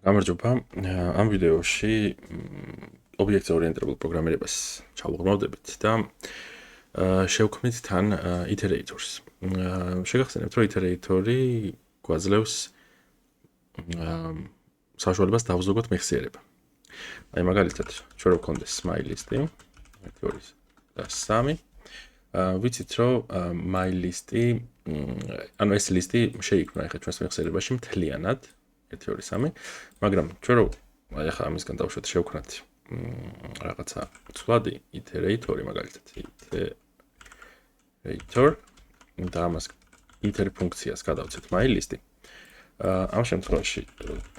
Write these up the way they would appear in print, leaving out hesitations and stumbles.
გამარჯობა. ამ ვიდეოში ობიექტზე ორიენტირებულ პროგრამირებას ჩავუღრმავდებით და შევქმნით თან iterators. შეგახსენებთ, რომ iterator-ი გვაძლევს საშუალებას დავზოგოთ მეხსიერება. აი მაგალითად, ჩვენ რო გქონდეს my list-ი, 1 2 და 3. ვიცით, რომ my list-ი, ანუ ეს ლისტი შეიქმნა ახლა ჩვენს მეხსიერებაში მთლიანად 1 2 3, მაგრამ ჩვენ რო აი ახლა ამისგან დავუშვათ შევქმნათ რაღაცა ცვლადი iterator-ი, მაგალითად iterator და ამას iter ფუნქციას გადავცეთ my list-ი. ამ შემთხვევაში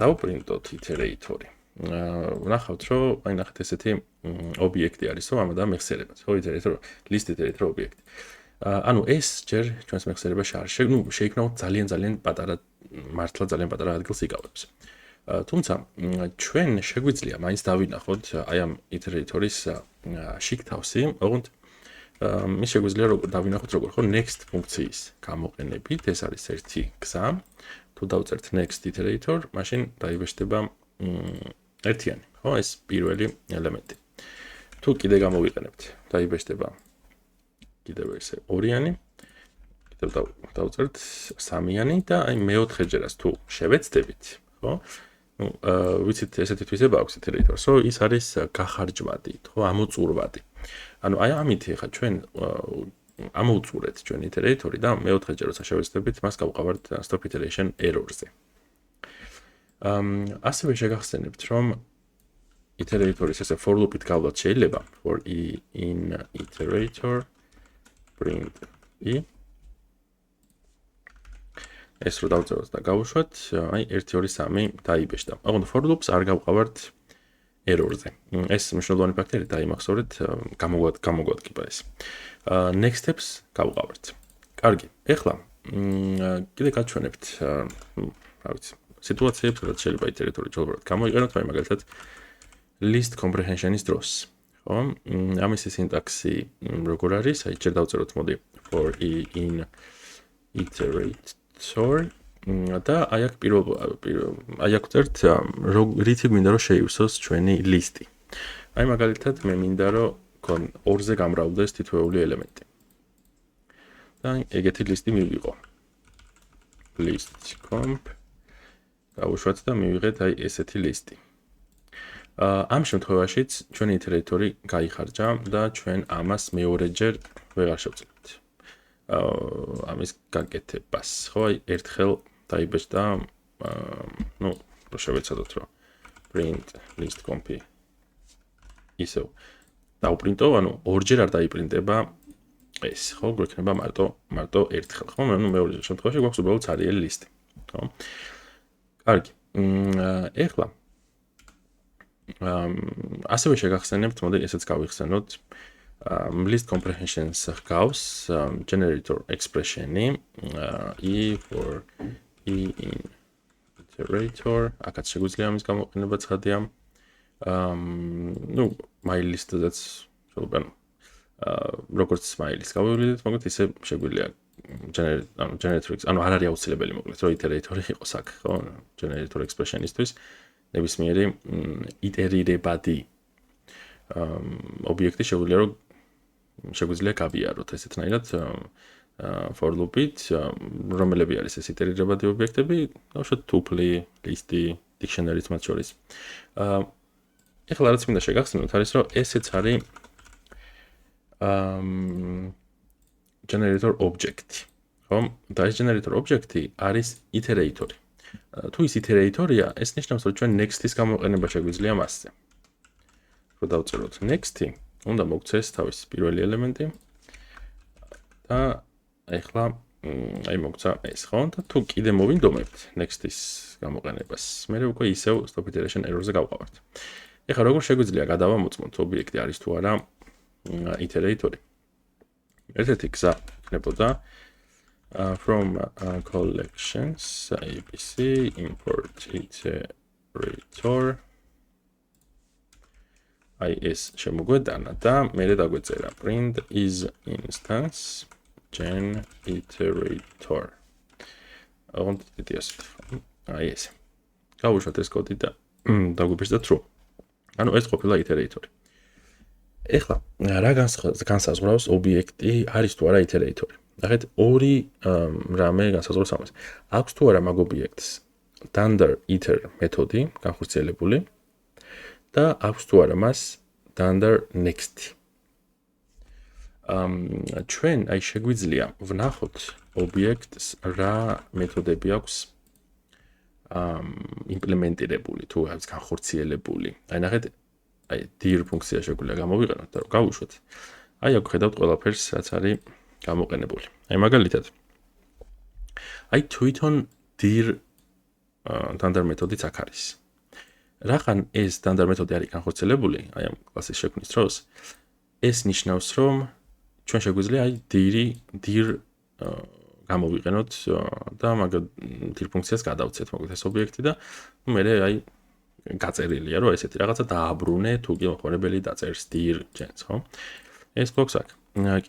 დავპრინტოთ iterator-ი. ვნახავთ, რომ აი ნახეთ ესეთი ობიექტი არის, რომ ამადაა მეხსიერებაც, ხო, iterator, list iterator ობიექტი. ანუ ეს ჯერ ჩვენს მეხსიერებაში არ შეიქმნა ძალიან პატარა, მართლა ძალიან პატარა ადგილს იკავებს. თუმცა ჩვენ შეგვიძლია მაინც დავინახოთ აი ამ iterator-ის შიგთავსი, ოღონდ მის შეგვიძლია დავინახოთ როგორ, ხო, next ფუნქციის გამოყენებით, ეს არის ერთი გზა. თუ დავწერთ next iterator, მაშინ დაიბეჭდება ერთიანი, ხო, ეს პირველი ელემენტი. თუ კიდე გამოვიყენებთ, დაიბეჭდება კიდევ ესე ორიანი, კიდევ დავწერთ სამიანი და აი მეოთხეჯერაც თუ შევეცდებით, ხო? ვიცით ესეთი თვისება აქვს iterator-ს, რომ ის არის გახარჯვადი, ხო, ამოწურვადი. ანუ აი ამითი ხა ჩვენ ამოვწურეთ ჩვენ iterator-ი და მეოთხეჯერ როცა შევეცდებით, მას გავყავართ stop iteration error-ზე. ასევე შეგახსენებთ, რომ iterator-ის ესე for loop-ით გავლათ შეიძლება for in iterator print i ეს რო დავწეროთ და გავუშვათ, აი 1 2 3 დაიბეჭდა. ოღონდ for loops არ გავყავართ error-ზე. ეს მნიშვნელოვანი ფაქტია, დაიმახსოვრეთ, გამოგვადგება ეს. Next steps გავყავართ. კარგი. ეხლა კიდე გაჩვენებთ, რა ვიცი, სიტუაციებს, რაც შეიძლება iterator-ი ჯობრად გამოიყენოთ, მაგალითად list comprehension-ის დროს. ხო? ამისი სინტაქსი როგორ არის? აი ჯერ დავწეროთ მოდი for in iterator და აი აქ აი აქ ვწერთ რითი გვინდა რომ შეივსოს ჩვენი ლისტი. აი მაგალითად მე მინდა რომ 2-ზე გამრავლდეს თითოეული ელემენტი. და ეგეთი ლისტი მივიღო. list comp გავუშვათ და მივიღეთ აი ესეთი ლისტი. ამ შემთხვევაშიც ჩვენი iterator-ი გაიხარჯა და ჩვენ ამას მეორეჯერ ვეღარ შევძლებთ. ამის გაკეთებას, ხო, აი ერთხელ დაიბეჭდა, ნუ შევეცადოთ რომ print list comp ისევ დავპრინტო, ანუ ორჯერ არ დაიპრინტება ეს, ხო, გვექნება მარტო ერთხელ, ხო, ნუ მეორე შემთხვევაში გვაქვს უბრალოდ ცარიელი ლისტი, ხო? კარგი. ეხლა ასევე შეგახსენებთ, მოდი ესეც გავიხსენოთ. List comprehension-ს ჰგავს generator expression-ი i for in iterator, აქაც შეგვიძლია ამის გამოყენება ცხადია. ნუ my list-საც შეიძლება როგორც my list გავივლიდეთ, მოკლედ ისე შეგვიძლია generator, ანუ არ არის აუცილებელი მოკლედ, რომ iterator-ი იყოს აქ, ხო? generator expression-ისთვის ნებისმიერი იტერირებადი ობიექტი შეგვიძლია გავიაროთ ესეთნაირად for loop-ით, რომელები არის ეს იტერირებადი ობიექტები, დავუშვათ tuple, list-ი, dictionary-ც მათ შორის. ეხლა რაც მინდა შეგახსენოთ არის, რომ ესეც არის generator object-ი, ხო? და ეს generator object-ი არის iterator-ი. თუ ის iterator-ია, ეს ნიშნავს, რომ ჩვენ next-ის გამოყენება შეგვიძლია მასზე. რო დავწეროთ next-ი, უნდა მოგცეს თავის პირველი ელემენტი და ეხლა აი მოგცა ეს, ხო? და თუ კიდე მოვინდომებთ next-ის გამოყენებას, მე უკვე ისევ stop iteration error-ზე გავყავართ. ეხლა როგორ შეგვიძლია გადავამოწმოთ ობიექტი არის თუ არა iterator-ი? ერთ-ერთი გზა იქნებოდა from collections abc import iterator აი ეს შემოგვედანა და მერე დაგვეწერა print is instance gen iterator. ოღონდ დიას აი ეს გავუშვათ ეს კოდი და დაგვიბრუნდა true. ანუ ეს ყოფილა iterate-ი. ეხლა რა განსაზღვრავს ობიექტი არის თუ არა iterate-ი. ნახეთ ორი რამე განსაზღვრავს ამას. აქვს თუ არა მაგ ობიექტს dunder iter მეთოდი განხორციელებული და აქვს თუ არა მას dunder next. ჩვენ აი შეგვიძლია ვნახოთ ობიექტს რა მეთოდები აქვს იმპლემენტირებული თუ არის განხორციელებული. აი ნახეთ აი dir ფუნქცია შეგვიძლია გამოვიყენოთ და გავუშვათ. აი აქ ხედავთ ყველაფერს რაც არის გამოყენებული. აი მაგალითად აი თვითონ dir dunder მეთოდიც აქ არის. რახან ეს dunder მეთოდი არის განხორციელებული, აი ამ კლასის შექმნის დროს, ეს ნიშნავს რომ ჩვენ შეგვიძლია აი dir გამოვიყენოთ და მაგ dir ფუნქციას გადავცეთ მოკლედ ეს ობიექტი და მე აი გაწერილია რომ ესეთი რაღაცა დააბრუნე თუ კი მოხმარებელი დაწერს dir gens, ხო? ეს გვაქვს აქ.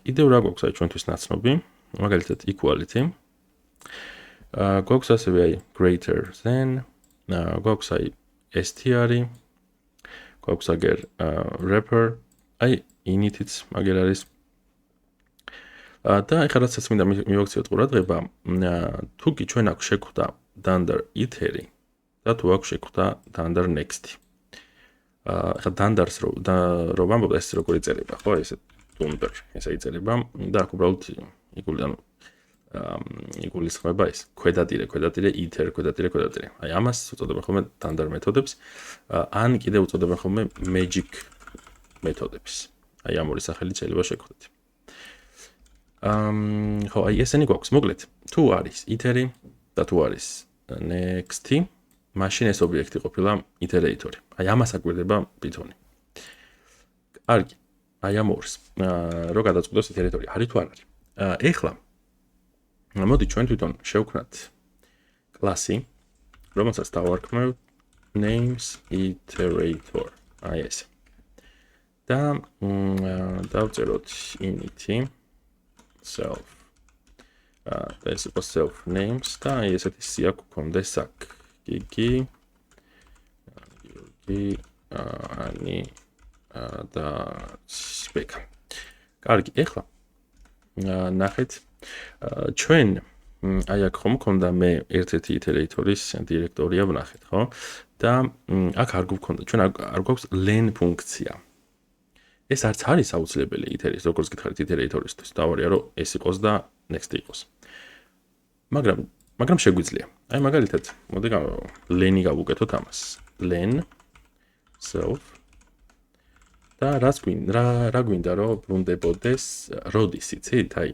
კიდევ რა გვაქვს აი ჩვენთვის ნაცნობი, მაგალითად equality. გვაქვს ასევე აი greater than, გვაქვს აი str, გვაქვს აგერ wrapper, აი init-იც მაგერ არის. და ეხლა რასაც მინდა მივაქციოთ ყურადღება, თუ კი ჩვენ აქვს შექმნა dunder iter-ი და თუ აქვს შექმნა dunder next-ი. ეხლა dunder-ს რო ვამბობ ეს როგორ იწერება, ხო, ესე dunder, ესე იწერება და აქ უბრალოდ იგულისხმება ეს ქვედატირე iter ქვედატირე. აი ამას უწოდებენ ხოლმე dunder მეთოდებს, ან კიდევ უწოდებენ ხოლმე magic მეთოდებს. აი ამ ორი სახელით შეიძლება შეგხვდეთ. ხო, აი ესენი გვაქვს. მოკლედ, თუ არის iter-ი და თუ არის next-ი, მაშინ ეს ობიექტი ყოფილა iterator-ი. აი ამას აკვირდება Python-ი. კარგი. აი ამ ორს რო გადაწყვიტოს iterator-ი არის თუ არ არის. ეხლა მოდი ჩვენ თვითონ შევქმნათ კლასი, რომელსაც დავარქმევ names iterator. აი ეს. და დავწეროთ init self. ეს იყო self names და აი ესეთი სია გქონდეს აქ. გიგი ani და spec. კარგი, ეხლა ნახეთ ჩვენ აი აქ ხომ მქონდა მე ერთ-ერთი iterate-ის დირექტორია ვნახეთ, ხო? და აქ არ გვქონდა, ჩვენ არ გვაქვს len ფუნქცია. ეს არც არის აუცილებელი iter-ის, როგორც გითხარით iterate-ისთვის. დავარია რომ ეს იყოს და next იყოს. მაგრამ შეგვიძლია. აი მაგალითად, მოდი len-ი გავუკეთოთ ამას. len self და რა გვინდა რომ ბრუნდებოდეს როდის იცით? აი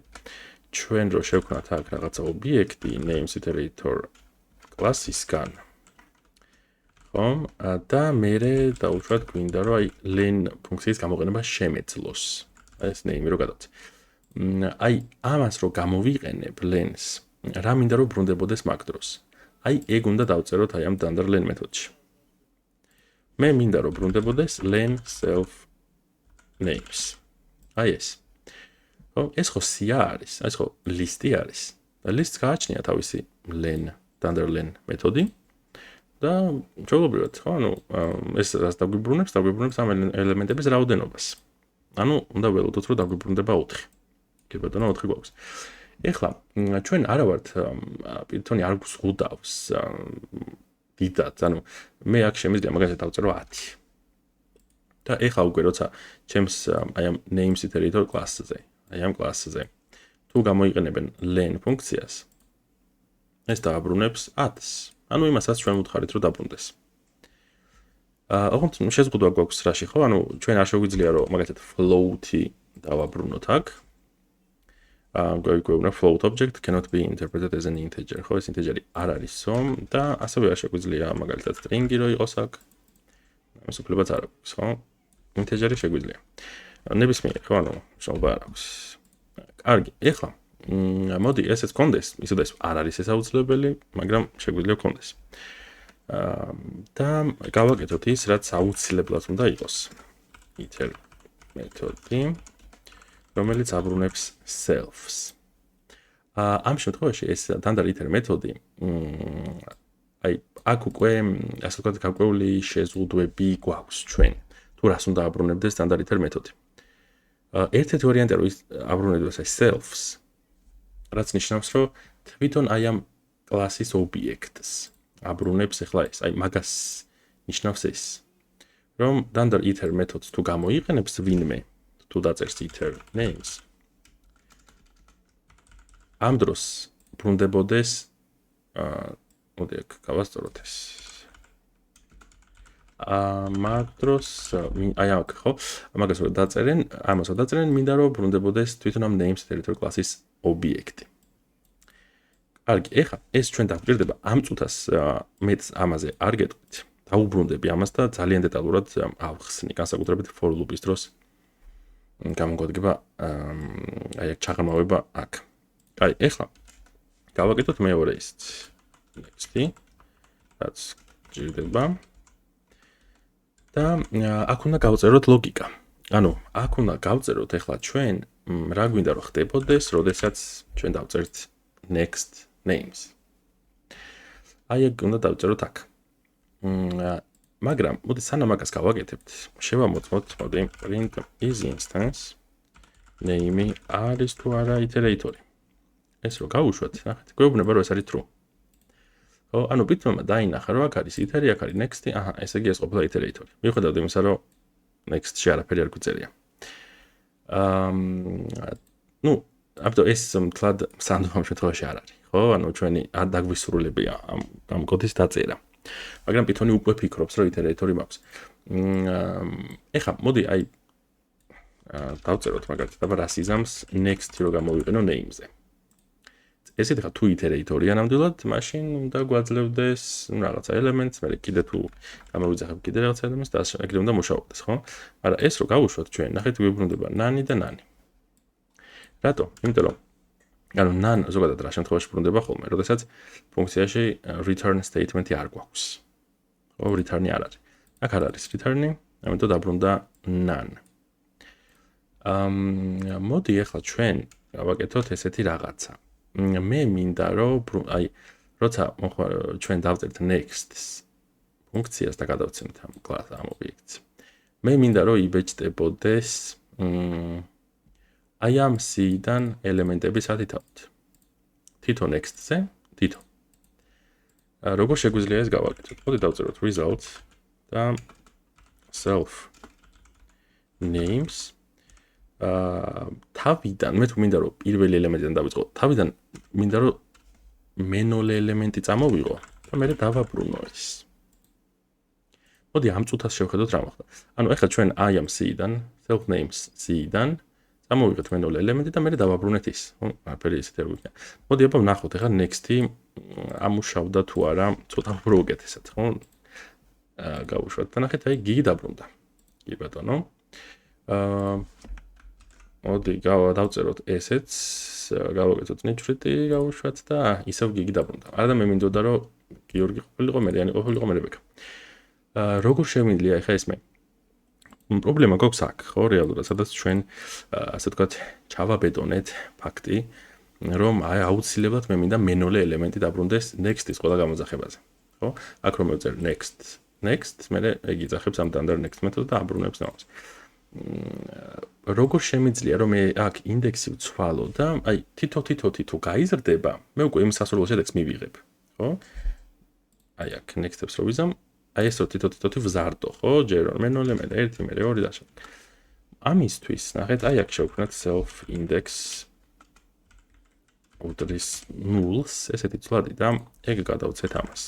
ჩვენ რო შევქმნათ აქ რაღაცა ობიექტი names iterator კლასისგან. ხომ? და მე დავუშვათ გვინდა რომ აი len ფუნქციის გამოყენება შემეძლოს. ეს name-ი რო გადავწე. აი ამას რო გამოვიყენებ len-ს, რა მინდა რომ ბრუნდებოდეს მაგ დროს. აი ეგ უნდა დავწეროთ აი ამ dunder len მეთოდში. მე მინდა რომ ბრუნდებოდეს len self names. აი ეს. ხო, ეს ხო სია არის, ეს ხო ლისტი არის. და ლისტს გააჩნია თავისი len, dunder len მეთოდი. და ჯობობრივად, ხო, ანუ ეს რას დაგვიბრუნებს ამ ელემენტების რაოდენობას. ანუ უნდა ველოდოთ, რომ დაგვიბრუნდება 4. კი ბატონო, 4 გვაქვს. ეხლა ჩვენ არა ვართ Python-ი არ გვსღუდავს დიდად, ანუ მე აქ შემიძლია მაგალითად დავწერო 10. და ეხლა უკვე როცა ჩემს აი ამ names iterator კლასზე, აი ამ კლასზე თუ გამოიყენებენ len ფუნქციას, ეს დააბრუნებს 10-ს. ანუ იმასაც ჩვენ ვუთხარით რომ დაბრუნდეს. ოღონდ შეზღუდვა გვაქვს რაში, ხო? ანუ ჩვენ არ შეგვიძლია რომ მაგალითად float-ი დავაბრუნოთ აქ. გვეუბნება float object cannot be interpreted as an integer. ხო, ეს ინტეჯერი არ არისო და ასევე არ შეგვიძლია მაგალითად string-ი რო იყოს აქ. ამას უფლებაც არ აქვს, ხო? ინტეჯერი შეგვიძლია. ნებისმიერ, ხო, ანუ შობა არ აქვს. კარგი, ეხლა მოდი ესეც კონდეს, ისედაც არ არის ეს აუცილებელი, მაგრამ შეგვიძლია კონდეს. და გავაკეთოთ ის, რაც აუცილებლად უნდა იყოს. iter მეთოდი, რომელიც აბრუნებს selfs. ამ შემთხვევაში ეს dunder iter მეთოდი აი აქ უკვე ასე ვთქვათ გაკვეული შეზღუდვები გვაქვს ჩვენ თუ რას უნდა აბრუნებდეს სტანდარტ iter მეთოდი ერთ-ერთი ვარიანტია რომ ის აბრუნებდეს აი selfs რაც ნიშნავს რომ თვითონ აი ამ კლასის ობიექტს აბრუნებს ახლა ეს აი მაგას ნიშნავს ეს რომ სტანდარტ iter მეთოდს თუ გამოიყენებს ვინმე თუ დაწერს iter names ამ დროს ბრუნდებოდეს მოდი აქ გავასწოროთ ეს მაგ დროს აი აქ ხო მაგას რომ დაწერენ ამას რომ დაწერენ მინდა რომ ბრუნდებოდეს თვითონ ამ names territory კლასის ობიექტი კარგი ეხლა ეს ჩვენ დაგვჭირდება ამ წუთას მეც ამაზე არ გეტყვით დაუბრუნდები ამას და ძალიან დეტალურად ავხსნი განსაკუთრებით for loop-ის დროს გამოგვადგება აი აქ ჩაღრმავება აქ აი ეხლა გავაკეთოთ მეორე ისიც next-ი რაც ჭირდება და აქ უნდა გავწეროთ ლოგიკა ანუ აქ უნდა გავწეროთ ეხლა ჩვენ რა გვინდა რომ ხდებოდეს როდესაც ჩვენ დავწერთ next names აი ეგ უნდა დავწეროთ აქ მაგრამ მოდი სანამ მაგას გავაკეთებთ შევამოწმოთ მოდი print is instance name არის თუ არა iterator ეს რო გავუშვათ ნახეთ გვეუბნება რომ ეს არის true ხო ანუ ბიტმა დაინახა რომ აქ არის iteri აქ არის next-ი აჰა ესე იგი ეს ყოფილა iterator მიუხედავად იმისა რომ next-ში არაფერი არ გვწერია ну აბდო ეს მთლად სანდრომ შემთხვევაში არ არის ხო ანუ ჩვენი არ დაგვისრულებია ამ კოდის დაწერა მაგრამ Python-ი უკვე ფიქრობს რომ iterator-ი მაქვს ეხლა მოდი აი დავწეროთ მაგალითად აბა რას იზამს next-ი რო გამოვიყენო name-ზე ესეთ ხა თუ iterator-ია ნამდვილად მაშინ უნდა გვაძლევდეს რაღაცა ელემენტს მე კიდე თუ გამოვიძახებ კიდე რაღაცა ელემენტს და ეგრე უნდა მუშაობდეს ხო მაგრამ ეს რო გავუშვათ ჩვენ ნახეთ ვიბრუნდება nani და nani რატო იმიტომ რომ ანუ nan ზოგადად რა შემთხვევაში ბრუნდება ხოლმე როდესაც ფუნქციაში return statement-ი არ გვაქვს ხო return-ი არ არის აქ არ არის return-ი ამიტომ დაბრუნდა nan მოდი ახლა ჩვენ გავაკეთოთ ესეთი რაღაცა მე მინდა რომ აი როცა ჩვენ დავწერთ next-ს ფუნქციას და გადავცემთ ამ კლას ამ ობიექტს მე მინდა რომ იბეჭდებოდეს აი ამ C-დან ელემენტები სათითაოდ თითო next-ზე თითო როგორ შეგვიძლია ეს გავაკეთოთ მოდი დავწეროთ results და self names თავიდან მე თუ მინდა რომ პირველი ელემენტიდან დავიწყო თავიდან მინდა რომ მენოლე ელემენტი წამოვიღო და მე დავაბრუნო ეს მოდი ამ წუთას შევხედოთ რა მოხდა ანუ ახლა ჩვენ აი ამ C-დან self names C-დან წამოვიღეთ მენოლე ელემენტი და მე დავაბრუნეთ ის ხო აფერი ისეთი არ გვიქნა მოდი აბა ვნახოთ ახლა next-ი ამუშავდა თუ არა ცოტა უფრო უკეთესად ხო გავუშვათ და ნახეთ აი გიგი დაბრუნდა კი ბატონო მოდი დავწეროთ ესეც გავაკეთოთ ნიჭრიტი გავუშვათ და ისევ გიგი დაბრუნდა არა და მე მინდოდა რომ გიორგი ყოფილიყო მერიანი ყოფილიყო მე რებეკა როგორ შემიძლია ახლა ეს მე პრობლემა გვაქვს აქ ხო რეალურად სადაც ჩვენ ასე ვთქვათ ჩავაბეტონეთ ფაქტი რომ აი აუცილებლად მე მინდა მენოლე ელემენტი დაბრუნდეს next-ის ყველა გამოძახებაზე ხო აქ რომ მევწერ next მე ეგ იძახებს ამ standard next მეთოდს და აბრუნებს ამას როგორ შემიძლია რომ მე აქ ინდექსი ვცვალო და აი თითო გაიზრდება მე უკვე იმ სასურველ შედეგს მივიღებ ხო აი აქ next-ებს რო ვიზამ აი ეს რო თითო ვზარდო ხო ჯერ რომ მენოლე მე 1 მე 2 და ასე ამისთვის ნახეთ აი აქ შევქმნათ self index უდრის nuls ესეთი ცვლადი და ეგ გადავცეთ ამას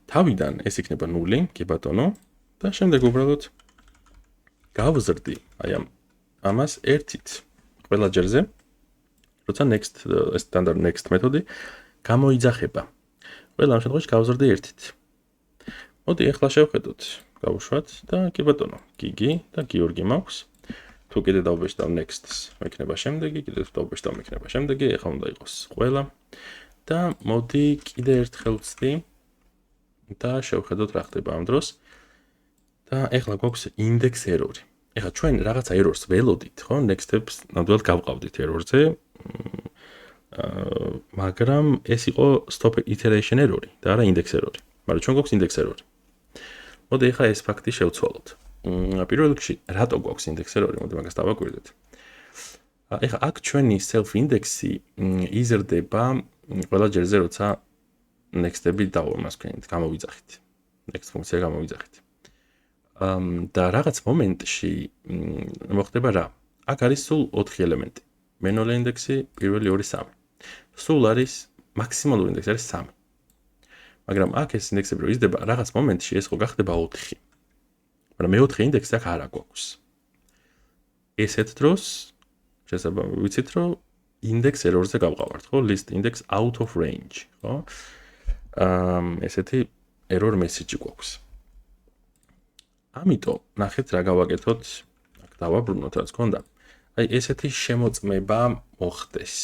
თავიდან ეს იქნება ნული კი ბატონო და შემდეგ უბრალოდ გავზრდი აი ამას ერთით ყველა ჯერზე როცა next standard next მეთოდი გამოიძახება ყველა ამ შემთხვევაში გავზრდი ერთით მოდი ახლა შევხედოთ გავუშვათ და კი ბატონო გიგი და გიორგი მაქვს თუ კიდე დავბეჭდავ next-ს მექნება შემდეგი კიდე დავბეჭდავ მექნება შემდეგი ახლა უნდა იყოს ყველა და მოდი კიდე ერთხელ ვცდი და შევხედოთ რა ხდება ამ დროს და ახლა გვაქვს index error-ი ეხლა ჩვენ რაღაცა errors ველოდით ხო next steps ნამდვილად გავყავდით error-ზე მაგრამ ეს იყო stop iteration error-ი და არა index error-ი. მაგრამ ჩვენ გვაქვს index error-ი. მოდი ახლა ეს ფაქტი შევცვალოთ. პირველ რიგში რატო გვაქვს index error-ი? მოდი მაგას დავაკვირდეთ. ეხლა აქ ჩვენი self index-ი იზრდება ყველა ჯერზე, როცა next-ები დავამას ვქენით, გამოვიძახით. next ფუნქცია გამოვიძახით. და რაღაც მომენტში მოხდება რა? აქ არის სულ 4 ელემენტი. manual index-ი, პირველი 2, 3. სულ არის მაქსიმალური ინდექსი არის 3. მაგრამ აქ ეს ინდექსები რო იზრდება, რაღაც მომენტში ეს ხო გახდება 4. მაგრამ მე-4 ინდექსი აქ არ აქვს. ესეთ დროს შესაძლოა ვიცით რომ index error-ზე გავყავართ, ხო? list index out of range, ხო? ესეთი error message გვაქვს. ამიტომ ნახეთ რა გავაკეთოთ, აქ დავაბრუნოთ რაც გქონდა. აი ესეთი შემოწმება მოხდეს.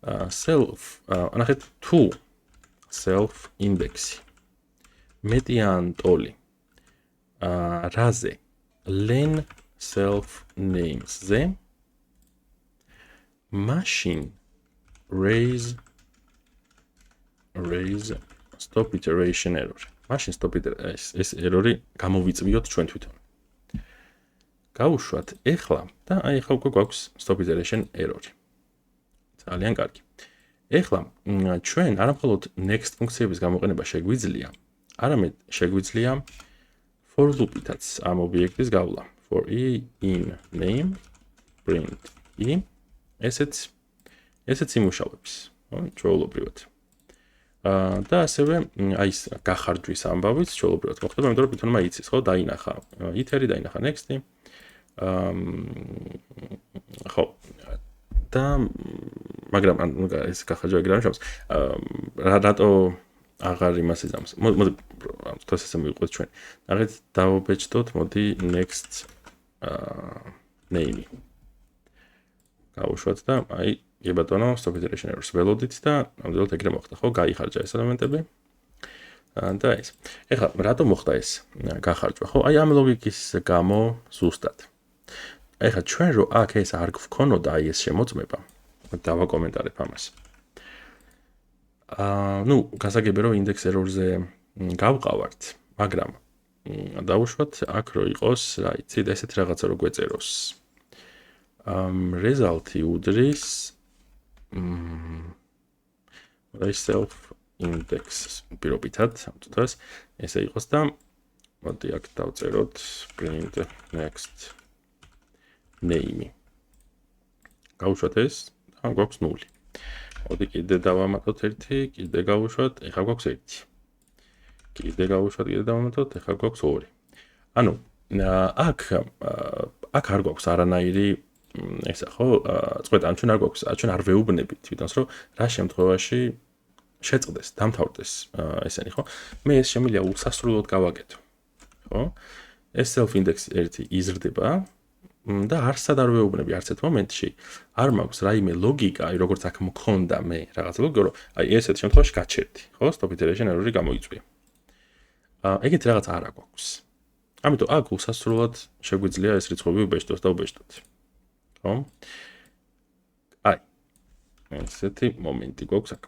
ნახეთ თუ self index მეტიან ტოლი რაზე len self names-ზე machine raise stop iteration error. machine stop iteration ეს error-ი გამოვიწვიოთ ჩვენ თვითონ. გავუშვათ ეხლა და აი ეხლა უკვე გვაქვს stop iteration error-ი. ძალიან კარგი. ეხლა ჩვენ არამხოლოდ next ფუნქციების გამოყენება შეგვიძლია, არამედ შეგვიძლია for loop-ითაც ამ ობიექტის გავლა. for e in name print e ესეც იმუშავებს, ხო, ჩვეულებრივად. და ასევე აი ეს გახარჯვის ამბავიც ჩვეულებრივად მოხდება, იმიტომ რომ თვითონმა იცის, ხო, დაინახა iter-ი, დაინახა next-ი. ხო, და მაგრამ ეს გახარჯვა ეგრე არ შევს. რატო აღარ იმას იზამს? მოდი თქოს ესე მივიყვეთ ჩვენ. ნახეთ დავობეჭდოთ, მოდი next name-ი. გავუშვათ და აი ბატონო stop iteration errors ველოდით და ნამდვილად ეგრე მოხდა, ხო? გაიხარჯა ეს ელემენტები. და ეს. ეხლა რატო მოხდა ეს გახარჯვა, ხო? აი ამ ლოგიკის გამო ზუსტად. ეხლა ჩვენ რო აქ ეს არ გვქონოდა აი ეს შემოწმება, დავაკომენტარებ ამას. ნუ გასაგებია რომ index error-ზე გავყავართ, მაგრამ დავუშვათ აქ რო იყოს, რა იცი, ესეთი რაღაცა რო გვეწეროს. result-ი უდრის self index პირობითად ამ წუთას ესე იყოს და მოდი აქ დავწეროთ print next name-ი. გავუშვათ ეს და გვაქვს 0. მოდი კიდე დავამატოთ 1, კიდე გავუშვათ, ეხლა გვაქვს 1. კიდე გავუშვათ, კიდე დავამატოთ, ეხლა გვაქვს 2. ანუ აქ არ გვაქვს არანაირი ესა ხო, წყვეტა, ჩვენ არ გვაქვს, ჩვენ არ ვეუბნებით თვითონს, რომ რა შემთხვევაში შეწყდეს, დამთავრდეს ესენი, ხო? მე ეს შემიძლია უსასრულოდ გავაკეთო. ხო? ეს self index 1 იზრდება და არსად არ ვეუბნები არც ერთ მომენტში, არ მაქვს რაიმე ლოგიკა, აი როგორც აქ მქონდა მე რაღაც ლოგიკა, რომ აი ესეთ შემთხვევაში გაჩერდი, ხო? stop iteration error-ი გამოიწვია. ეგეთი რაღაც არ აქვს. ამიტომ აქ უსასრულოდ შეგვიძლია ეს რიცხვები უბეჭდოთ და უბეჭდოთ. ხო? აი ესეთი მომენტი გვაქვს აქ.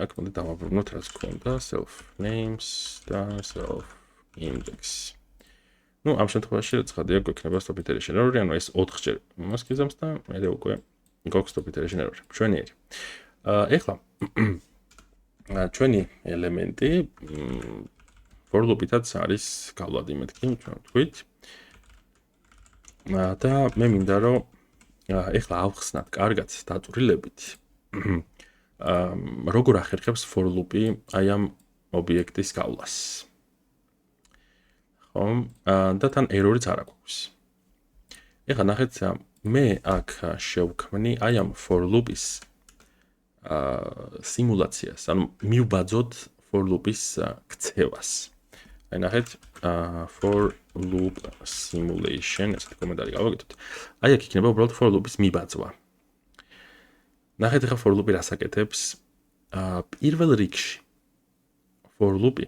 აქ მოდი დავაბრუნოთ რაც გქონდა self names და self index. ნუ ამ შემთხვევაში ცხადია გვექნება stop iteration error-ი, ანუ ეს 4 ჯერ იმას გიზამს და მე უკვე გვაქვს stop iteration error-ი. ჩვენიერი. ეხლა ჩვენი ელემენტი for loop-ითაც არის გავლადი მეთქი, ჩვენ თქვით. და მე მინდა რომ ეხლა ავხსნათ კარგად დაწვრილებით. როგორ ახერხებს for loop-ი აი ამ ობიექტის გავლას. და თან error-იც არ აქვს. ეხლა ნახეთ, მე აქ შევქმნი აი ამ for loop-ის სიმულაციას, ანუ მივბაძოთ for loop-ის ქცევას. აი ნახეთ, for loop simulation, ესეთი კომენტარი გავაკეთოთ. აი აქ იქნება უბრალოდ for loop-ის მიბაძვა. ნახეთ ახლა for loop-ი რას აკეთებს? პირველ რიგში for loop-ი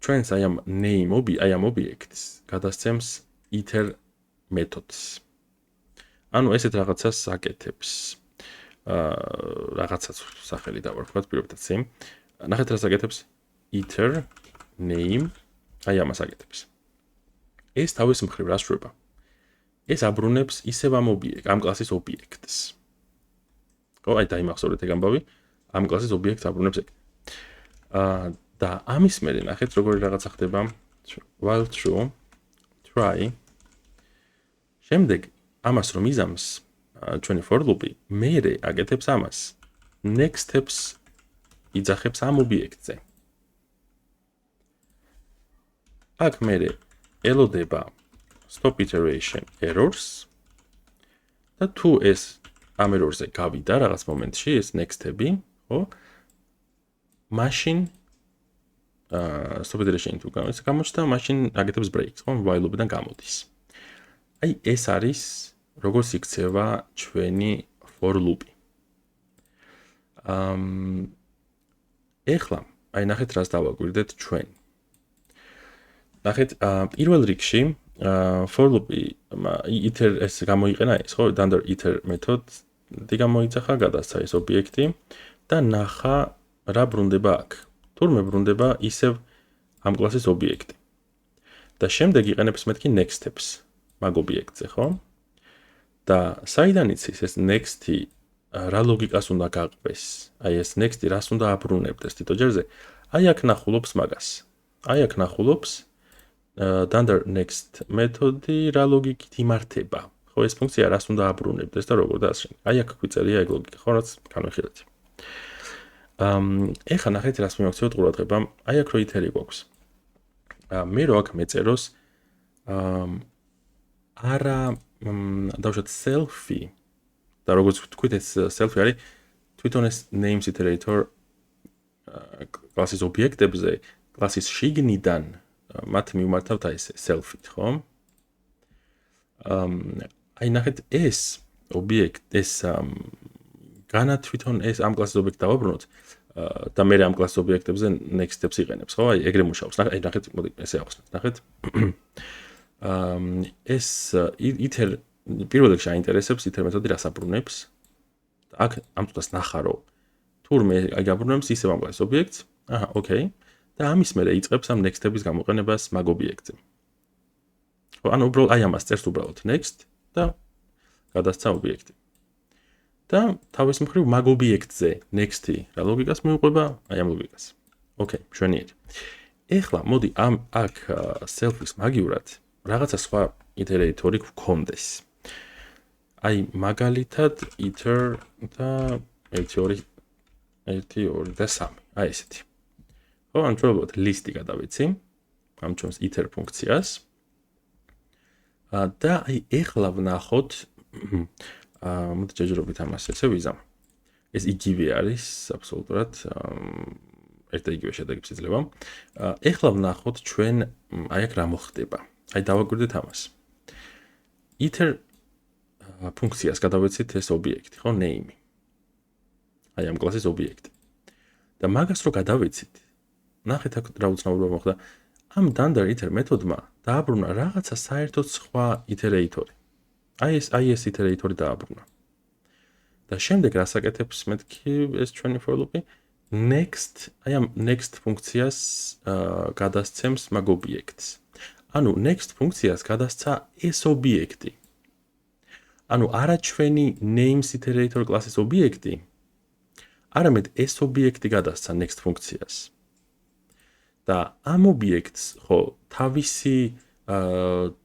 ჩვენს აი ამ name აი ამ ობიექტს გადასცემს iter მეთოდს. ანუ ესეთ რაღაცას აკეთებს. რაღაცაც სახელი დავარქვათ, პირობითად სიმ. ნახეთ რას აკეთებს iter name, აი ამას აკეთებს. ეს თავის მხრივ რას შვება? ეს აბრუნებს ისევ ამ კლასის ობიექტს. ხო, აი დაიმახსოვრეთ ეგ ამბავი, ამ კლასის ობიექტს აბრუნებს ეგ. და ამის მერე ნახეთ როგორი რაღაცა ხდება while true try შემდეგ ამას რომ იზამს ჩვენი for loop-ი მერე აკეთებს ამას next steps იძახებს ამ ობიექტზე. აქ მერე ელოდება stop iteration errors და თუ ეს ამ errors-ზე გავიდა რაღაც მომენტში ეს next step-ი, ხო? მაშინ stop iteration თუ გამოჩნდა, მაშინ აკეთებს breaks, ხო? while loop-დან გამოდის. აი ეს არის როგორც იქცევა ჩვენი for loop-ი. ეხლა აი ნახეთ რას დავაკვირდეთ ჩვენ. ნახეთ პირველ რიგში for loop-ი iter ეს გამოიყენა ეს ხო dunder iter მეთოდი გამოიძახა გადასცა ეს ობიექტი და ნახა რა ბრუნდება აქ. თურმე ბრუნდება ისევ ამ კლასის ობიექტი. და შემდეგ იყენებს მეთქი next steps მაგ ობიექტზე, ხო? და საიდან იცის ეს next-ი რა ლოგიკას უნდა გაყბეს? აი ეს next-ი რას უნდა აბრუნებდეს თითოჯერზე? აი აქ ნახულობს მაგას. აი აქ ნახულობს dunder next მეთოდი რა ლოგიკით იმართება. ხო, ეს ფუნქცია რას უნდა აბრუნებდეს და როგორ და ასე. აი აქ გვიწერია ეგ ლოგიკა, ხო, რაც განვიხილეთ. ეხლა ნახეთ რას მიმოქცევთ ყურადღება. აი აქ რო iter გვაქვს. მე რო აქ მეწეროს არა დავუშვათ selfie და როგორც ვთქვით ეს selfie არის თვითონ ეს names iterator კლასის ობიექტებზე კლასის შიგნიდან მათ მიმართავთ აი ეს selfie-ით, ხო? აი ნახეთ ეს ობიექტ ეს განა თვითონ ეს ამ კლასის ობიექტი დავაბრუნოთ და მე ამ კლასის ობიექტებზე next steps იყენებს, ხო? აი ეგრე მუშაობს. აი ნახეთ, მოდი ესე ავხსნათ. ნახეთ. ეს iter პირველ რიგში აინტერესებს iter მეთოდი რას აბრუნებს. აქ ამ წუთას ნახა რომ თურმე აი გაბრუნებს ისევ ამ კლასის ობიექტს. აჰა, ოკეი. და ამის მერე იწყებს ამ next step-ის გამოყენებას მაგ ობიექტზე. ხო, ანუ უბრალოდ აი ამას წერს უბრალოდ next და გადასცა ობიექტი. და თავის მხრივ მაგ ობიექტზე next-ი რა ლოგიკას მიუყვება? აი ამ ლოგიკას. ოკეი, მშვენიერი. ეხლა მოდი ამ აქ self-ის მაგივრად რაღაცა სხვა iteratory გქონდეს. აი მაგალითად iter და 1 2 და 3. აი ესეთი. ხო, ან ჩვენებოთ list-ი გადავიცი ამ ჩვენს iter ფუნქციას. და აი ეხლა ვნახოთ მოდი ჯერჯერობით ამას ესე ვიზამ. ეს იგივე არის აბსოლუტურად ერთ და იგივე შედეგებს იძლევა. ეხლა ვნახოთ ჩვენ აი აქ რა მოხდება. აი დავაკვირდეთ ამას. iter ფუნქციას გადავეცით ეს ობიექტი, ხო, name-ი. აი ამ კლასის ობიექტი. და მაგას რო გადავეცით, ნახეთ აქ რა უცნაურობა მოხდა. ამ dunder iter მეთოდმა დააბრუნა რაღაცა საერთოდ სხვა iteratory. აი ეს iteratory დააბრუნა. და შემდეგ რას აკეთებს მეთქი ეს ჩვენი for loop-ი? next, აი ამ next ფუნქციას გადასცემს მაგ ობიექტს. ანუ next ფუნქციას გადასცა ეს ობიექტი. ანუ არა ჩვენი names iterator კლასის ობიექტი, არამედ ეს ობიექტი გადასცა next ფუნქციას. და ამ ობიექტს ხო თავისი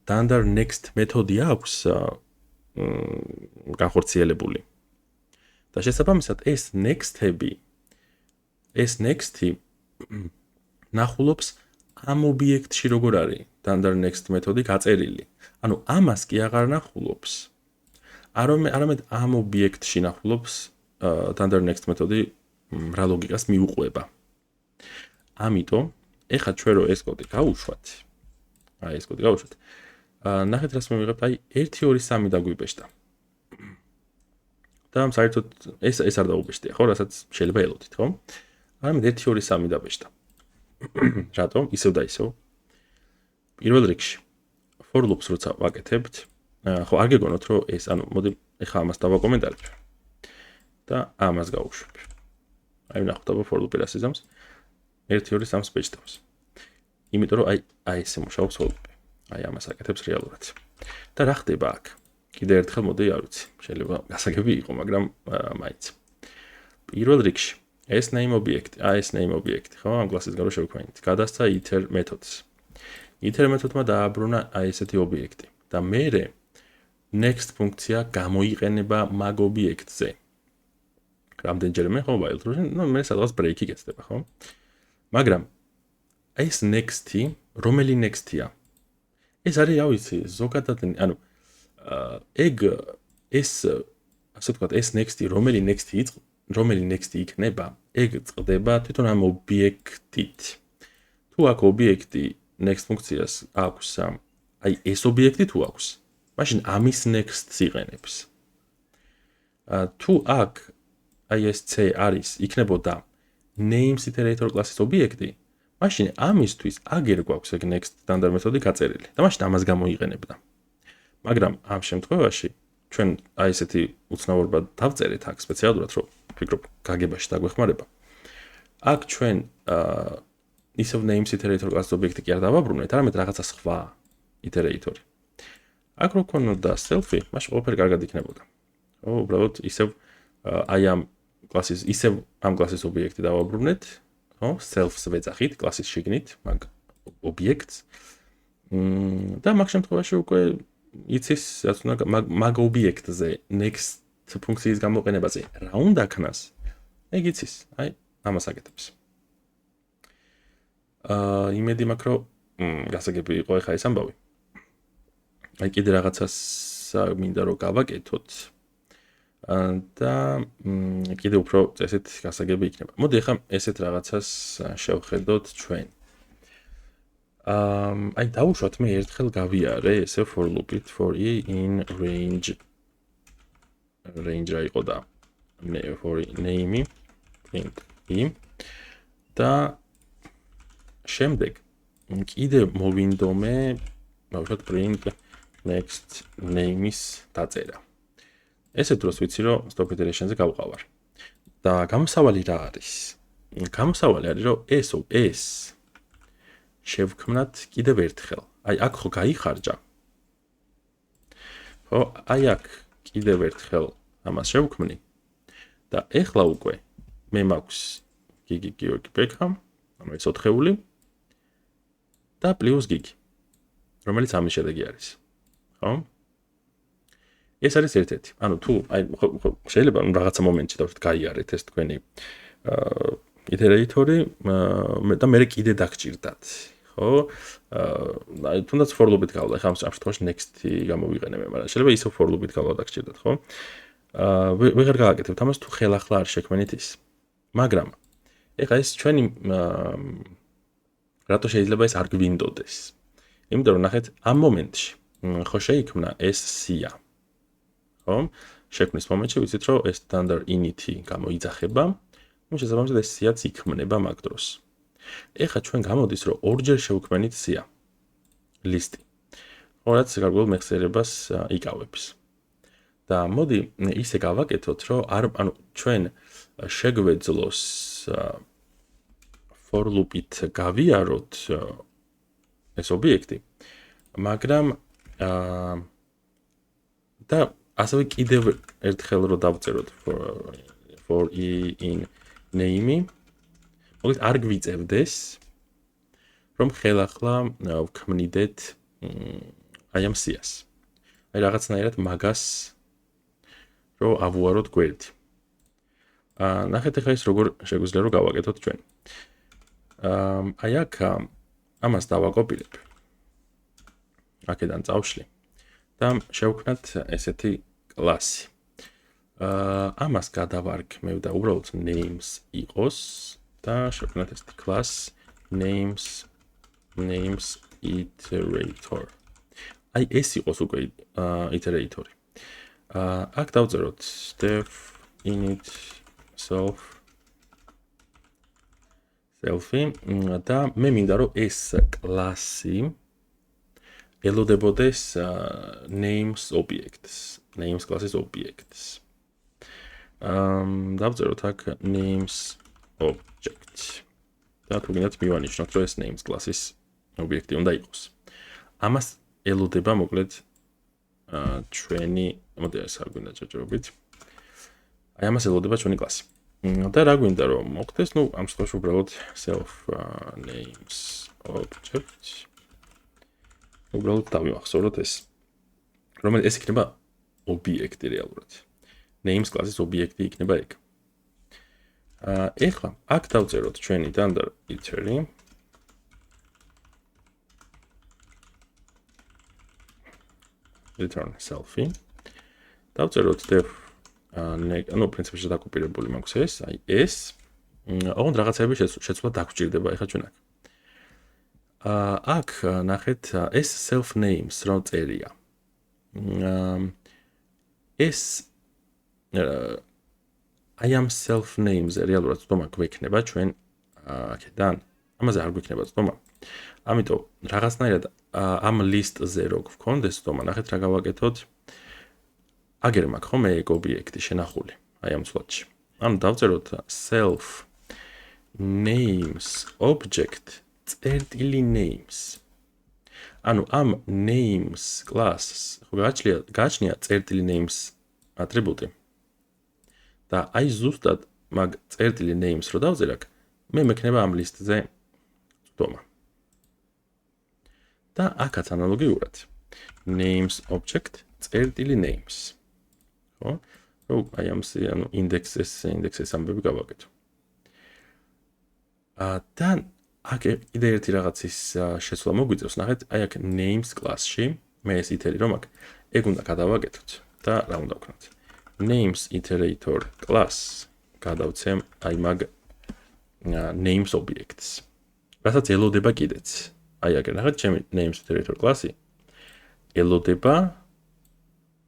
dunder next მეთოდი აქვს განხორციელებული. და შესაბამისად ეს next-ები ეს next-ი ნახულობს ამ ობიექტში როგორ არის dunder next მეთოდი გაწერილი. ანუ ამას კი აღარ ნახულობს. არამედ ამ ობიექტში ნახულობს dunder next მეთოდი რა ლოგიკას მიუყვება. ამიტომ ეხლა ჩვენ რო ეს კოდი გავუშვათ. აი ეს კოდი გავუშვათ. ნახეთ რას მივიღებთ, აი 1 2 3 დაგვიბეჭდა. და საერთოდ ეს არ დაუბეჭდია, ხო, რასაც შეიძლება ელოდით, ხო? არამედ 1 2 3 დაბეჭდა. რატომ? ისევ და ისევ. პირველ რიგში for loops როცა ვაკეთებთ, ხო, არ გეგონოთ რომ ეს, ანუ მოდი ეხლა ამას დავაკომენტარებ. და ამას გავუშვებ. აი ვნახოთ აბა for loop-ი რას იზამს. 1 2 3 ბეჭდავს. იმიტომ რომ აი ესე მუშაობს for loop-ი. აი ამას აკეთებს რეალურად. და რა ხდება აქ? კიდე ერთხელ მოდი არ ვიცი. შეიძლება გასაგები იყო, მაგრამ მაინც. პირველ რიგში ეს name object, ეს name object, ხო? ამ კლასის გარო შევქმნით. გადასცა iter მეთოდს. iter მეთოდმა დააბრუნა აი ესეთი ობიექტი და მერე next ფუნქცია გამოიყენება მაგ ობიექტზე. რამდენჯერმე ხო while-ში, მე სადღაც break-ი გეცდება, ხო? მაგრამ ეს next-ი, რომელი next-ია? ეს არის, რა ვიცი, ზოგადად, ანუ ეგ ეს ასე ვთქვათ, ეს next-ი, რომელი next-ი იქნება, ეგ წდება თვითონ ამ ობიექტით. თუ აქ ობიექტი next ფუნქციას აქვს, აი ეს ობიექტი თუ აქვს, მაშინ ამის next-ს იყენებს. თუ აქ აი ეს C არის, იქნებოდა names iterator კლასის ობიექტი, მაშინ ამისთვის აგერ გვაქვს ეგ next standard მეთოდი გაწერილი და მაშინ ამას გამოიყენებდა. მაგრამ ამ შემთხვევაში ჩვენ აი ესეთი უცნაურობა დავწერეთ აქ სპეციალურად, რომ ვფიქრობ გაგებაში დაგვეხმარება. აქ ჩვენ ისევ names iterator კლასის ობიექტი კი არ დავაბრუნეთ, არამედ რაღაცა სხვა iterator-ი. აქ რო ქონოდა self-ი, მაშინ ყველაფერი კარგად იქნებოდა. ხო, უბრალოდ ისევ აი ამ კლასის ობიექტი დავაბრუნეთ, ხო, self-ს ვეძახით კლასის შიგნით, მაგ ობიექტს. და მაგ შემთხვევაში უკვე იცის, რაც უნდა მაგ ობიექტზე next ფუნქციის გამოყენებაზე რა უნდა ქნას, ეგ იცის, აი ამას აკეთებს. იმედი მაქვს, რომ გასაგები იყო ახლა ეს ამბავი. აი კიდე რაღაცას მინდა რომ გავაკეთოთ. და კიდე უფრო ესეთ გასაგები იქნება. მოდი ახლა ესეთ რაღაცას შევხედოთ ჩვენ. აი დავუშვათ მე ერთხელ გავიარე ესე for loop-ით for i in range რა იყო და for name print i და შემდეგ კიდე მოვინდომე დავუშვათ print next name-ის დაწერა. ესე დროს ვიცი რომ stop iteration-ზე გავყავარ. და გამოსავალი რა არის? გამოსავალი არის რომ ეს შევქმნათ კიდევ ერთხელ. აი აქ ხო გაიხარჯა. ხო, აი აქ კიდევ ერთხელ ამას შევქმნი. და ეხლა უკვე მე მაქვს გიგი გიორგი ბექამ, რომელიც 4-ეული და პლუს გიგი, რომელიც ამის შედეგი არის. ხო? ეს არის ერთ-ერთი. ანუ თუ აი შეიძლება რაღაცა მომენტში დავთქვით გაიარეთ ეს თქვენი iteratory და მე კიდე დაგჭირდათ. ხო? აი თუნდაც for loop-ით გავლა, ხა ამ შემთხვევაში next-ი გამოვიყენე მე, მაგრამ შეიძლება ისო for loop-ით გავლა დაგჭირდათ, ხო? ვეღარ გააკეთებთ ამას თუ ხელახლა არ შექმნით ის. მაგრამ ეხლა ეს ჩვენი რატო შეიძლება ეს არ გვინდოდეს? იმიტომ რომ ნახეთ ამ მომენტში ხო შეიქმნა ეს სია. ხო? შექმნის მომენტში ვიცით რომ ეს standard init-ი გამოიძახება, ну შესაბამისად ეს სიაც იქმნება მაგ დროს. ეხლა ჩვენ გამოდის რომ ორჯერ შევქმნით სია ლისტი. ხო, რაც გარკვეულ მეხსიერებას იკავებს. და მოდი ისე გავაკეთოთ რომ ანუ ჩვენ შეგვეძლოს for loop-ით გავიაროთ ეს ობიექტი, მაგრამ და ასევე კიდევ ერთხელ რომ დავწეროთ for i in name-ი, მოგეთ არ გვიწევდეს რომ ხელახლა ვქმნიდეთ აი ამ სიას. აი რაღაცნაირად მაგას რომ ავუაროთ გვერდი. ნახეთ ახლა ის როგორ შეგვიძლია რომ გავაკეთოთ ჩვენ. აი აქ ამას დავაკოპირებ. აქედან წავშლი და შევქმნათ ესეთი კლასი. ამას გადავარქმევ და უბრალოდ names იყოს და შევქმნათ ესეთი კლასი names iterator. აი ეს იყოს უკვე iterator-ი. აქ დავწეროთ def init self-ი და მე მინდა რომ ეს კლასი ელოდებოდეს names objects, names კლასის objects. დავწეროთ აქ names object. და თუ გინდათ მივანიშნოთ, რომ ეს names class-ის ობიექტი უნდა იყოს. ამას ელოდება მოკლედ ჩვენი მოდი ეს არ გვინდა ჯერჯერობით. აი ამას ელოდება ჩვენი კლასი. და რა გვინდა რომ მოხდეს, ну, ამ შემთხვევაში უბრალოდ self names object. უბრალოდ დავიმახსოვროთ ეს. რომელიც ეს იქნება ობიექტი რეალურად. names class-ის ობიექტი იქნება ეგ. ეხლა აქ დავწეროთ ჩვენი under iter-ი. return self-ი. დავწეროთ def ну, პრინციპში დაკოპირებული მაქვს ეს, აი ეს. ოღონდ რაღაცები შეცვლა დაგვჭირდება ეხლა ჩვენ აქ. აქ ნახეთ ეს self names რომ წერია. ეს აი ამ self names-ზე რეალურად ცდომა გვექნება ჩვენ აქედან. ამაზე არ გვექნება ცდომა. ამიტომ რაღაცნაირად ამ list-ზე რო გქონდეს ცდომა, ნახეთ რა გავაკეთოთ. აგერ მაქვს ხომ ეგ ობიექტი შენახული, აი ამ ცვლადში. ანუ დავწეროთ self names object წერტილი names. ანუ ამ names class-ს გააჩნია წერტილი names ატრიბუტი. და აი ზუსტად მაგ წერტილი names რო დავწერ აქ, მე მექნება ამ list-ზე ცდომა. და აქაც ანალოგიურად names object წერტილი names. ხო? რო აი ამ ანუ index-ეს ამბები გავაკეთო. და აქ კიდე ერთი რაღაცის შეცვლა მოგვიწევს, ნახეთ, აი აქ names class-ში მე ეს iter-ი რომ აქ ეგ უნდა გადავაკეთოთ და რა უნდა ვქნათ? names iterator class გადავცემ აი მაგ names objects. რასაც ელოდება კიდეც. აი აქ ნახეთ, ჩემი names iterator class-ი ელოდება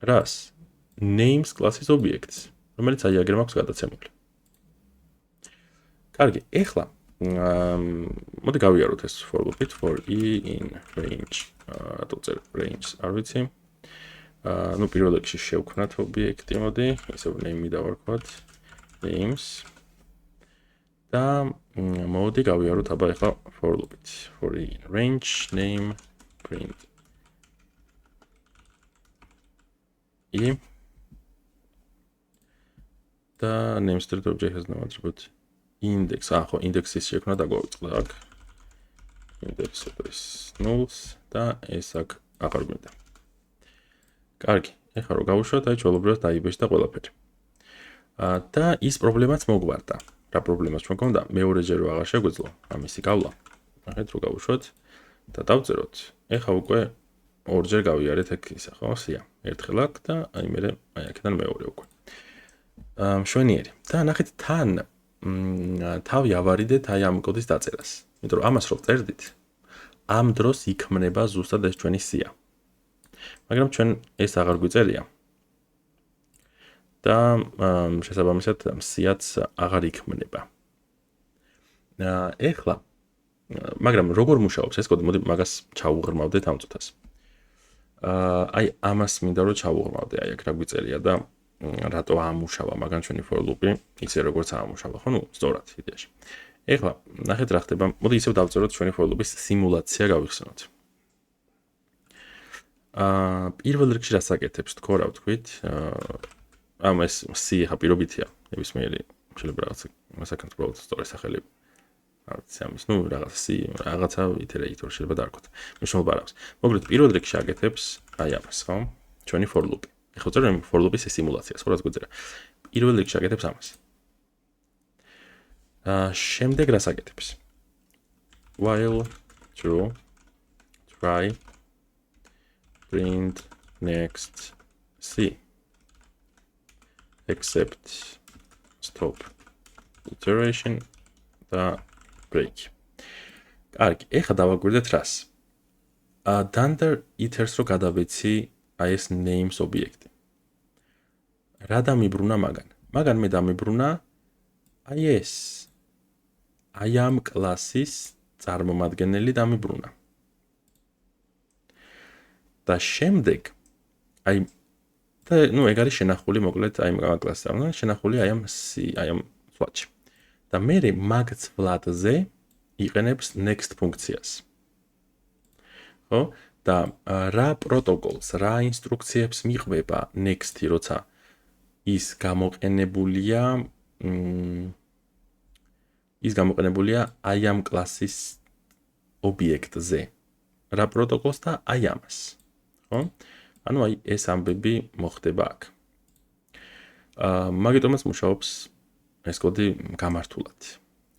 რას? names class-ის objects, რომელიც აი აგერ მაქვს გადაცემული. კარგი, ეხლა მოდი გავიაროთ ეს for loop-ით for e in range. რატო range არ ვიცი. ну, პირველ რიგში შევქმნათ ობიექტი, მოდი, ისევ name-ი დავარქვათ, names. და მოდი გავიაროთ აბა ეხლა for loop-ით. for e in range name print e. და name state object has no attribute index. ხო, index-ის შექმნა დაგვაუწყდა აქ. index is nulls და ეს აქ აღარ გვინდა. კარგი, ეხლა რო გავუშვათ, აი ჩვეულებრივად დაიბეჭდა ყველაფერი. და ის პრობლემაც მოგვარდა. რა პრობლემას ჩვენ გვქონდა? მეორეჯერ რო აღარ შეგვეძლო ამისი გავლა. ნახეთ რო გავუშვათ და დავწეროთ. ეხლა უკვე ორჯერ გავიარეთ ეგ ისა, ხო, სია. ერთხელ აქ და აი მე აი აქედან მეორე უკვე. მშვენიერი. და ნახეთ თან თავი ავარიდეთ აი ამ კოდის დაწერას. იმიტომ რომ ამას რო წერდით, ამ დროს იქმნება ზუსტად ეს ჩვენი სია. მაგრამ ჩვენ ეს აღარ გვიწერია. და შესაბამისად სიაც აღარ იქმნება. ეხლა მაგრამ როგორ მუშაობს ეს კოდი? მოდი მაგას ჩავუღრმავდეთ ამ წუთას. აი ამას მინდა რომ ჩავუღრმავდე, აი აქ რა გვიწერია და რატო ამუშავა მაგან ჩვენი for loop-ი, ისე როგორც ამუშავა, ხო, ну, სწორად იდეაში. ეხლა ნახეთ რა ხდება. მოდი ისევ დავწეროთ ჩვენი for loop-ის სიმულაცია გავიხსენოთ. პირველ რიგში რას აკეთებს თქო, რა ვთქვით? ამ ეს C ხა პირობითია, ნებისმიერი შეიძლება რაღაცა უბრალოდ სწორი სახელი. არც ამის, ну, რაღაცა C, რაღაცა iterator შეიძლება დაარქვათ. მნიშვნელობა არ აქვს. მოკლედ პირველ რიგში აკეთებს აი ამას, ხო? ჩვენი for loop-ი. ეხლა წერენ for loop-ის სიმულაციას, ხო, რაც გვიწერა. პირველ რიგში აკეთებს ამას. შემდეგ რას აკეთებს? while true try print next C except stop iteration და break. კარგი, ეხლა დავაკვირდეთ რას. dunder iter's რო გადავეცი აი ეს names ობიექტი. რა დამიბრუნა მაგან? მაგან მე დამიბრუნა აი ეს. აი ამ კლასის წარმომადგენელი დამიბრუნა. და შემდეგ აი და ნუ ეგ არის შენახული მოკლედ აი ამ კლასზე. შენახული აი ამ სვაჩი. და მე მაგ ცვლადზე იყენებს next ფუნქციას. ხო? და რა პროტოკოლს, რა ინსტრუქციებს მიყვება next-ი, როცა ის გამოყენებულია აი ამ კლასის ობიექტზე. რა პროტოკოლს და აი ამას. ხო? ანუ აი ეს ამბები მოხდება აქ. მაგიტომაც მუშაობს ეს კოდი გამართულად.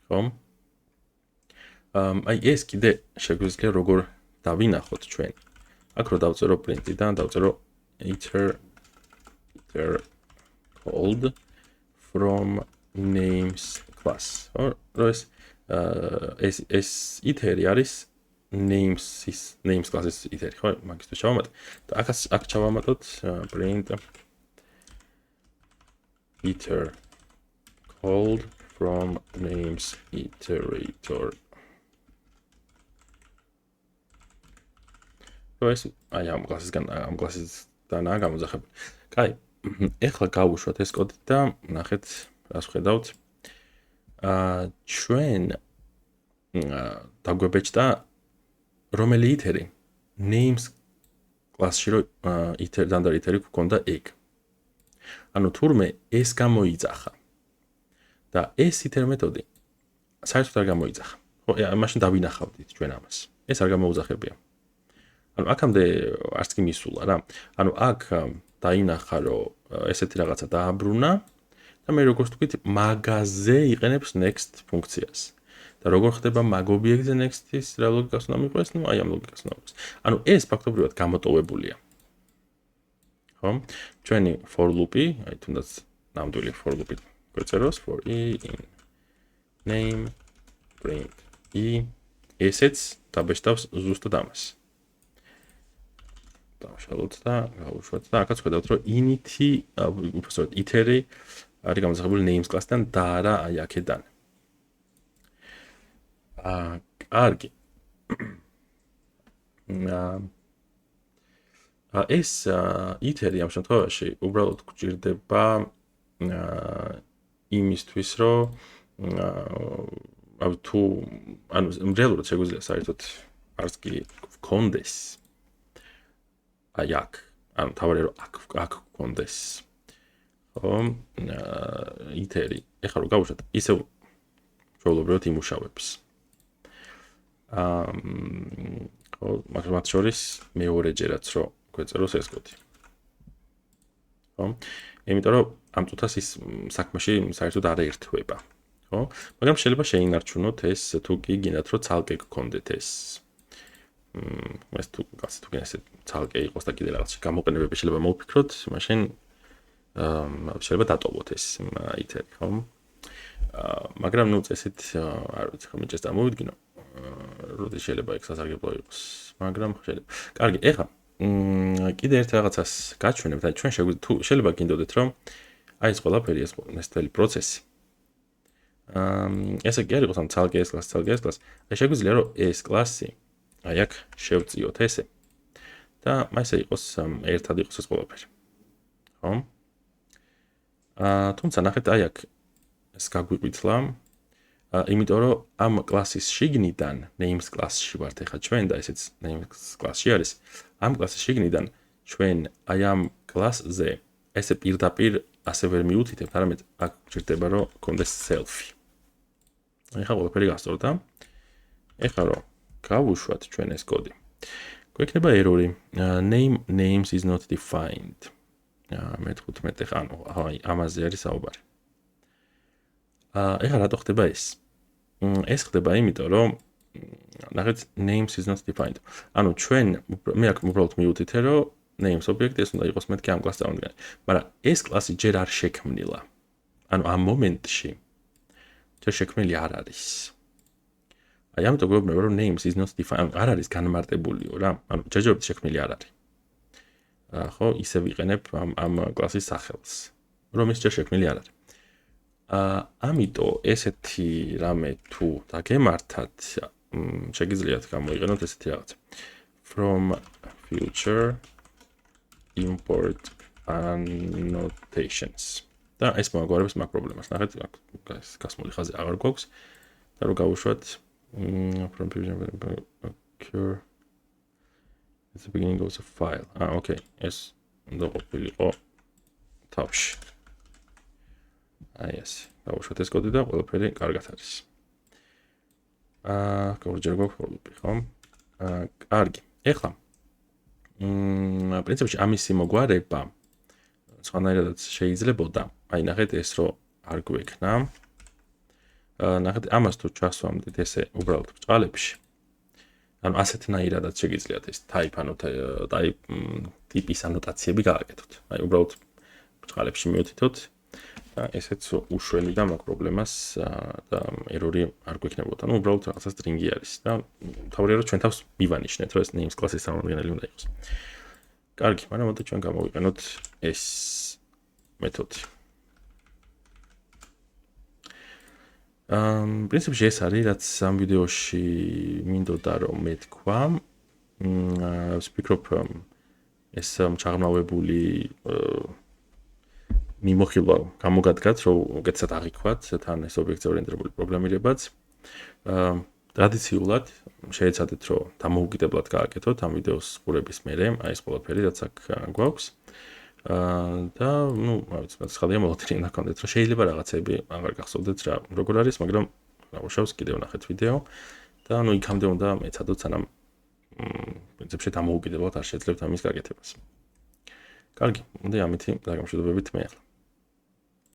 ხო? აი ეს კიდე შეგვიძლია როგორ დავინახოთ ჩვენ. აქ რო დავწერო print-დან დავწერო iter called from names class. რო ეს iter-ი არის names class-ის iter-ი, ხო? მაგისთვის ჩავამატე. და აქ ჩავამატოთ print iter called from names iterator. ეს აი ამ კლასისგანაა გამოძახებული. კაი, ეხლა გავუშვათ ეს კოდი და ნახეთ, რას ვხედავთ. ჩვენ დაგვებეჭდა რომელი იტერი names კლასში რო iter-დან და iter-ი გვქონდა ეგ. ანუ თურმე ეს გამოიძახა. და ეს iter მეთოდი საერთოდ არ გამოიძახა. ხო, მაშინ დავინახავდით ჩვენ ამას. ეს არ გამოუძახებია. ანუ აქამდე არც კი მისულა რა. ანუ აქ დაინახა რომ ესეთი რაღაცა დააბრუნა და მე როგორც თქვით მაგაზე იყენებს next ფუნქციას. და როგორ ხდება მაგ ობიექტზე next-ის რა ლოგიკას უნდა მიყვეს, ნუ აი ამ ლოგიკას უნდა მიყვეს. ანუ ეს ფაქტობრივად გამოტოვებულია. ხო? ჩვენი for loop-ი, აი თუნდაც ნამდვილი for loop-ი გვეწეროს for i in name print i ესეც დაბეჭდავს ზუსტად ამას. დავშალოთ და გავუშვათ და აქაც ხედავთ რომ init-ი, უბრალოდ iter-ი არის გამოძახებული names class-დან და არა აი აქედან. კარგი. ეს iter-ი ამ შემთხვევაში უბრალოდ გვჭირდება იმისთვის რომ თუ ანუ რეალურად შეგვიძლია საერთოდ არც კი გქონდეს აი აქ, ანუ თავარი რომ აქ გქონდეს. ხო? iter-ი. ეხლა რომ გავუშვათ, ისევ ჩვეულებრივად იმუშავებს. ხო, მათ შორის მეორეჯერაც რომ გვეწეროს ეს კოდი. ხო? იმიტომ რომ ამ წუთას ის საქმეში საერთოდ არ ერთვება. ხო? მაგრამ შეიძლება შეინარჩუნოთ ეს თუ კი გინდათ რომ ცალკე გქონდეთ ეს. ეს თუ გინდათ ცალკე იყოს და კიდე რაღაც გამოყენებები შეიძლება მოვფიქროთ, მაშინ შეიძლება დატოვოთ ეს iter-ი, ხო? მაგრამ ნუ წესით არ ვიცი, ხომ მეჭეს დამოვიდგინო. როდის შეიძლება ეგ სასარგებლო იყოს, მაგრამ შეიძლება. კარგი, ეხლა კიდე ერთ რაღაცას გაჩვენებთ, აი ჩვენ შეიძლება გინდოდეთ რომ აი ეს ყველაფერი ეს მთელი პროცესი. ესე კი არ იყოს ამ ცალკე ეს კლასი, აი შეგვიძლია რომ ეს კლასი აი აქ შევწიოთ ესე. და ესე იყოს ერთად იყოს ეს ყველაფერი. ხო? თუმცა ნახეთ აი აქ ეს გაგვიყვითლა. იმიტომ რომ ამ კლასის შიგნიდან names კლასში ვართ ახლა ჩვენ და ესეც names კლასში არის. ამ კლასის შიგნიდან ჩვენ აი ამ კლასზე ესე პირდაპირ ასე ვერ მიუთითებთ, არამედ აქ გვჭირდება რომ გქონდეს self-ი. ეხლა ყველაფერი გასწორდა. ეხლა რომ გავუშვათ ჩვენ ეს კოდი. გვექნება error-ი names is not defined. მე-15 ხა ანუ აი ამაზე არის საუბარი. ეხლა რატო ხდება ეს? ეს ხდება იმიტომ რომ ნახეთ names is not defined. ანუ ჩვენ მე აქ უბრალოდ მიუთითე რომ names ობიექტი ეს უნდა იყოს მეთქი ამ კლასს წამოდგენი. მაგრამ ეს კლასი ჯერ არ შექმნილა. ანუ ამ მომენტში ჯერ შექმნილი არ არის. აი ამიტომ გვეუბნება რომ names is not defined. არ არის განმარტებულიო რა. ანუ ჯერჯერობით შექმნილი არ არის. ხო, ისე ვიყენებ ამ კლასის სახელს. რომ ის ჯერ შექმნილი არ არის. ამიტომ ესეთი რამე თუ დაგემართათ, შეგიძლიათ გამოიყენოთ ესეთი რაღაც. From future import annotations. და ეს მოგვარებს მაგ პრობლემას. ნახეთ, გასმული ხაზი აღარ გვაქვს და რო გავუშვათ from occur at the beginning of the file. Okay, ეს უნდა ყოფილიყო თავში. ეს. გავუშვათ ეს კოდი და ყველაფერი კარგად არის. გავჯერ გვაქვს ხო? კარგი. ეხლა პრინციპში ამისი მოგვარება სხვანაირად შეიძლებოდა. აი ნახეთ ეს რო არ გვექნა. ნახეთ ამას თუ ჩასვამდით ესე უბრალოდ ბჭყალებში. ანუ ასეთნაირადაც შეგიძლიათ ეს ტიპის ანოტაციები გააკეთოთ. აი უბრალოდ ბჭყალებში მივეთითოთ და ესეც უშველი და მაგ პრობლემას და ერორი არ გვექნებოდა. ანუ უბრალოდ რაღაცა string-ი არის და თავია რომ ჩვენ თავს მივანიშნეთ, რომ ეს names class-ის წარმომადგენელი უნდა იყოს. კარგი, მაგრამ მოდით ჩვენ გამოვიყენოთ ეს მეთოდი. პრინციპში ეს არის, რაც ამ ვიდეოში მინდოდა რომ მეთქვა. ვფიქრობ ეს ჩაღრმავებული მიმოხილვა გამოგადგათ, რომ უკეთესად აღიქვათ თან ეს ობიექტზე ორიენტირებული პროგრამირებაც. ტრადიციულად შეეცადეთ, რომ დამოუკიდებლად გააკეთოთ ამ ვიდეოს ყურების მერე, აი ეს ყველაფერი, რაც აქ გვაქვს. და ნუ, რა ვიცი, ხალხია მოლოდინი უნდა გქონდეთ, რომ შეიძლება რაღაცები აღარ გახსოვდეთ რა როგორ არის, მაგრამ ნახავთ კიდევ ნახეთ ვიდეო და ნუ იქამდე უნდა მეცადოთ, სანამ პრინციპში დამოუკიდებლად არ შეძლებთ ამის გაკეთებას. კარგი, მოდი ამითი დაგამშვიდობებით მე ახლა.